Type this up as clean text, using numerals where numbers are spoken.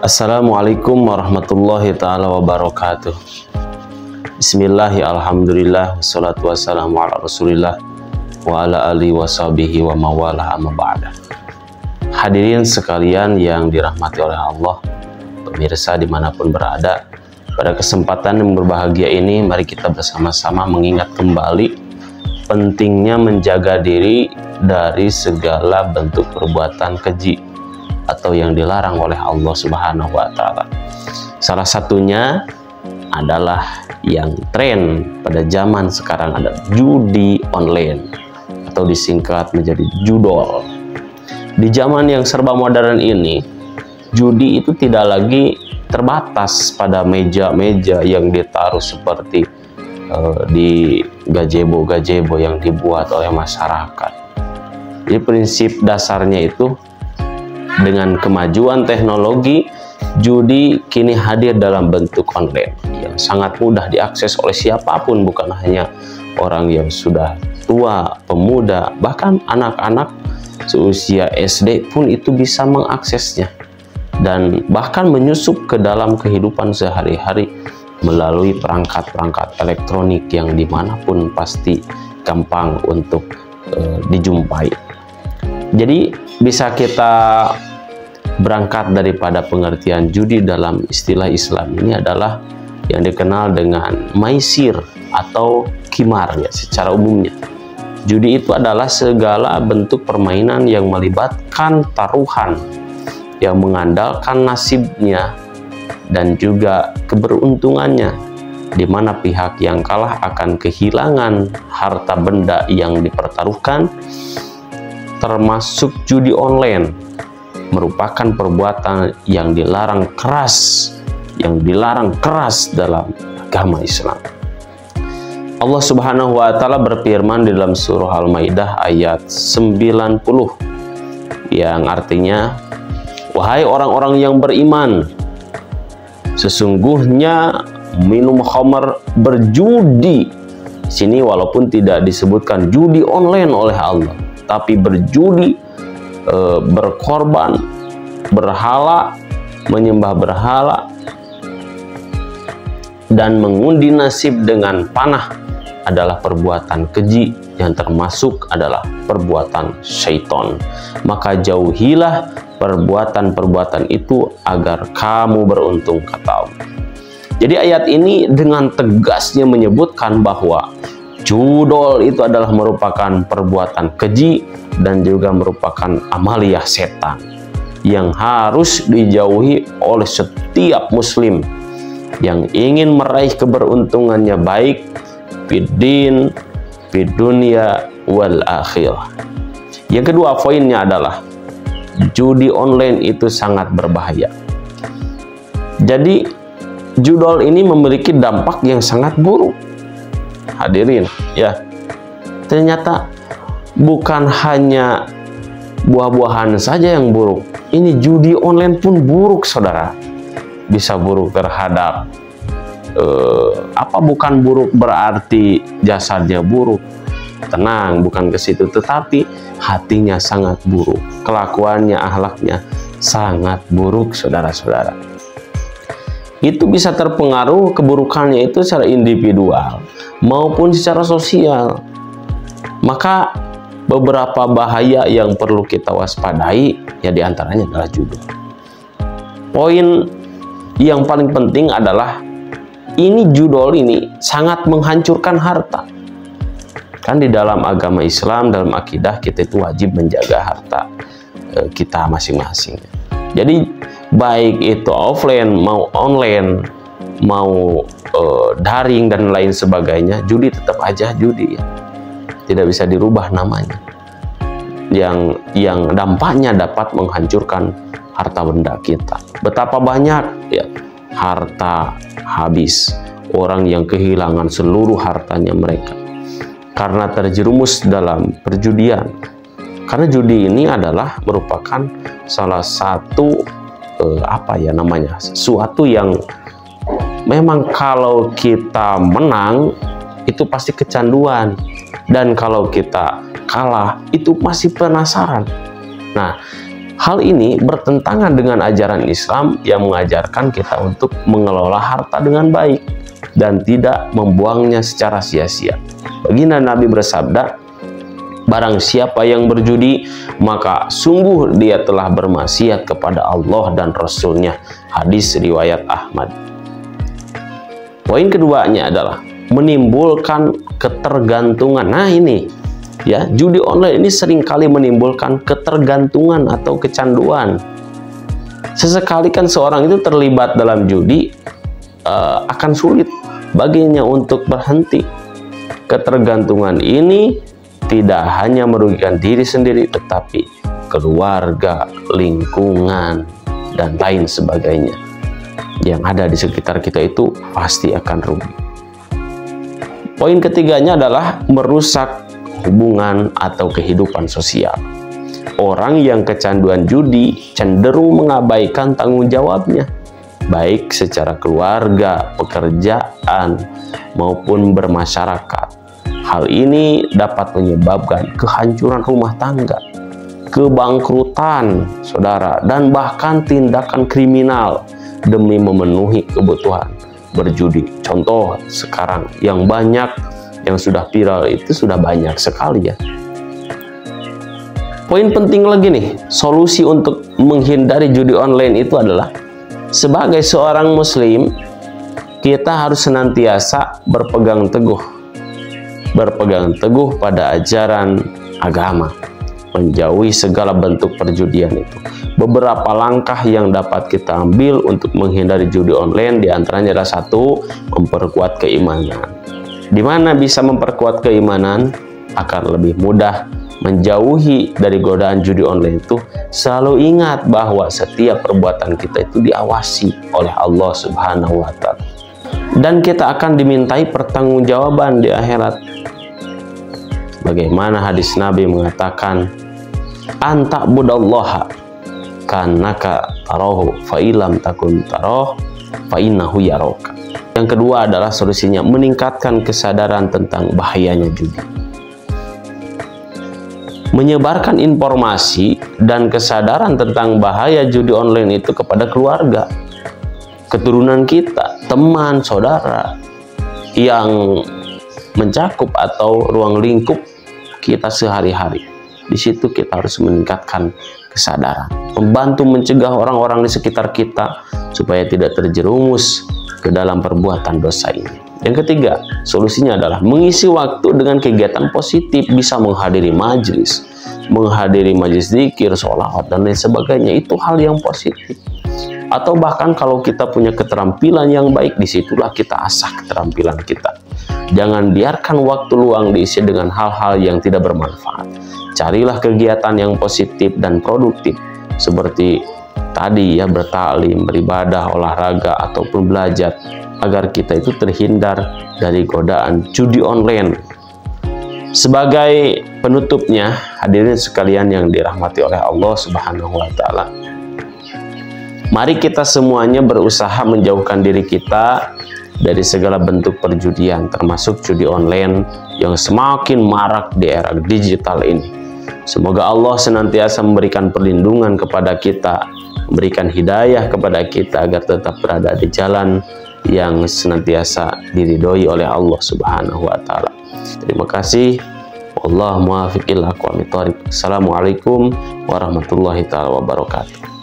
Assalamualaikum warahmatullahi ta'ala wabarakatuh. Bismillahi alhamdulillah wassalatu wassalamu ala rasulillah wa ala alihi wa sahbihi wa mawala amma ba'da. Hadirin sekalian yang dirahmati oleh Allah, pemirsa dimanapun berada, pada kesempatan yang berbahagia ini mari kita bersama-sama mengingat kembali pentingnya menjaga diri dari segala bentuk perbuatan keji atau yang dilarang oleh Allah Subhanahu wa Ta'ala. Salah satunya adalah yang tren pada zaman sekarang ada judi online atau disingkat menjadi judol. Di zaman yang serba modern ini, judi itu tidak lagi terbatas pada meja-meja yang ditaruh seperti di gazebo-gazebo yang dibuat oleh masyarakat. Jadi prinsip dasarnya itu, dengan kemajuan teknologi, judi kini hadir dalam bentuk online yang sangat mudah diakses oleh siapapun, bukan hanya orang yang sudah tua, pemuda, bahkan anak-anak seusia SD pun itu bisa mengaksesnya dan bahkan menyusup ke dalam kehidupan sehari-hari melalui perangkat-perangkat elektronik yang dimanapun pasti gampang untuk dijumpai. Jadi bisa kita berangkat daripada pengertian judi dalam istilah Islam ini adalah yang dikenal dengan maisir atau kimar ya secara umumnya. Judi itu adalah segala bentuk permainan yang melibatkan taruhan yang mengandalkan nasibnya dan juga keberuntungannya, di mana pihak yang kalah akan kehilangan harta benda yang dipertaruhkan. Termasuk judi online merupakan perbuatan yang dilarang keras dalam agama Islam. Allah Subhanahu wa Ta'ala berfirman di dalam surah Al-Maidah ayat 90 yang artinya, wahai orang-orang yang beriman, sesungguhnya minum khamar berjudi. Di sini walaupun tidak disebutkan judi online oleh Allah, tapi berjudi, berkorban, berhala, menyembah berhala, dan mengundi nasib dengan panah adalah perbuatan keji yang termasuk adalah perbuatan syaitan. Maka jauhilah perbuatan-perbuatan itu agar kamu beruntung, kata Allah. Jadi ayat ini dengan tegasnya menyebutkan bahwa judol itu adalah merupakan perbuatan keji dan juga merupakan amaliyah setan yang harus dijauhi oleh setiap muslim yang ingin meraih keberuntungannya baik fiddin, fid dunya wal akhirah. Yang kedua poinnya adalah judi online itu sangat berbahaya. Jadi judol ini memiliki dampak yang sangat buruk. Hadirin ya, ternyata bukan hanya buah-buahan saja yang buruk, ini judi online pun buruk, saudara. Bisa buruk terhadap bukan buruk berarti jasadnya buruk, tenang, bukan ke situ, tetapi hatinya sangat buruk, kelakuannya, akhlaknya sangat buruk, saudara-saudara. Itu bisa terpengaruh keburukannya itu secara individual maupun secara sosial. Maka beberapa bahaya yang perlu kita waspadai ya diantaranya adalah judul. Poin yang paling penting adalah ini judul ini sangat menghancurkan harta. Kan di dalam agama Islam, dalam akidah kita itu wajib menjaga harta kita masing-masing. Jadi baik itu offline mau online mau daring dan lain sebagainya, judi tetap aja judi ya. Tidak bisa dirubah namanya. Yang dampaknya dapat menghancurkan harta benda kita. Betapa banyak ya harta habis, orang yang kehilangan seluruh hartanya mereka karena terjerumus dalam perjudian. Karena judi ini adalah merupakan salah satu sesuatu yang memang kalau kita menang itu pasti kecanduan, dan kalau kita kalah itu masih penasaran. Nah, Hal ini bertentangan dengan ajaran Islam yang mengajarkan kita untuk mengelola harta dengan baik dan tidak membuangnya secara sia-sia. Baginda Nabi bersabda, barang siapa yang berjudi, maka sungguh dia telah bermaksiat kepada Allah dan Rasul-Nya. Hadis riwayat Ahmad. Poin keduanya adalah menimbulkan ketergantungan. Nah ini, ya, judi online ini seringkali menimbulkan ketergantungan atau kecanduan. Sesekali kan seorang itu terlibat dalam judi, akan sulit baginya untuk berhenti. Ketergantungan ini tidak hanya merugikan diri sendiri, tetapi keluarga, lingkungan, dan lain sebagainya yang ada di sekitar kita itu pasti akan rugi. Poin ketiganya adalah merusak hubungan atau kehidupan sosial. Orang yang kecanduan judi cenderung mengabaikan tanggung jawabnya, baik secara keluarga, pekerjaan, maupun bermasyarakat. Hal ini dapat menyebabkan kehancuran rumah tangga, kebangkrutan saudara, dan bahkan tindakan kriminal demi memenuhi kebutuhan berjudi. Contoh sekarang yang banyak, yang sudah viral itu sudah banyak sekali ya. Poin penting lagi nih, solusi untuk menghindari judi online itu adalah sebagai seorang muslim, kita harus senantiasa berpegang teguh pada ajaran agama, menjauhi segala bentuk perjudian itu. Beberapa langkah yang dapat kita ambil untuk menghindari judi online diantaranya adalah satu, memperkuat keimanan. Di mana bisa memperkuat keimanan akan lebih mudah menjauhi dari godaan judi online itu. Selalu ingat bahwa setiap perbuatan kita itu diawasi oleh Allah Subhanahu wa Ta'ala, dan kita akan dimintai pertanggungjawaban di akhirat. Bagaimana hadis Nabi mengatakan, anta budallaha kanaka tarahu fa ilam takun tarah fa innahu yaraka. Yang kedua adalah solusinya meningkatkan kesadaran tentang bahayanya judi. Menyebarkan informasi dan kesadaran tentang bahaya judi online itu kepada keluarga, keturunan kita, teman, saudara yang mencakup atau ruang lingkup kita sehari-hari. Di situ kita harus meningkatkan kesadaran, membantu mencegah orang-orang di sekitar kita supaya tidak terjerumus ke dalam perbuatan dosa ini. Yang ketiga, solusinya adalah mengisi waktu dengan kegiatan positif, bisa menghadiri majelis zikir, sholawat, dan lain sebagainya. Itu hal yang positif. Atau bahkan kalau kita punya keterampilan yang baik, disitulah kita asah keterampilan kita. Jangan biarkan waktu luang diisi dengan hal-hal yang tidak bermanfaat. Carilah kegiatan yang positif dan produktif, seperti tadi ya, bertaklim, beribadah, olahraga, ataupun belajar, agar kita itu terhindar dari godaan judi online. Sebagai penutupnya, hadirin sekalian yang dirahmati oleh Allah Subhanahu wa Ta'ala, mari kita semuanya berusaha menjauhkan diri kita dari segala bentuk perjudian, termasuk judi online yang semakin marak di era digital ini. Semoga Allah senantiasa memberikan perlindungan kepada kita, memberikan hidayah kepada kita agar tetap berada di jalan yang senantiasa diridhoi oleh Allah Subhanahu wa Ta'ala. Terima kasih. Wallahu muwaffiq ila aqwamit thoriq. Assalamualaikum warahmatullahi taala wabarakatuh.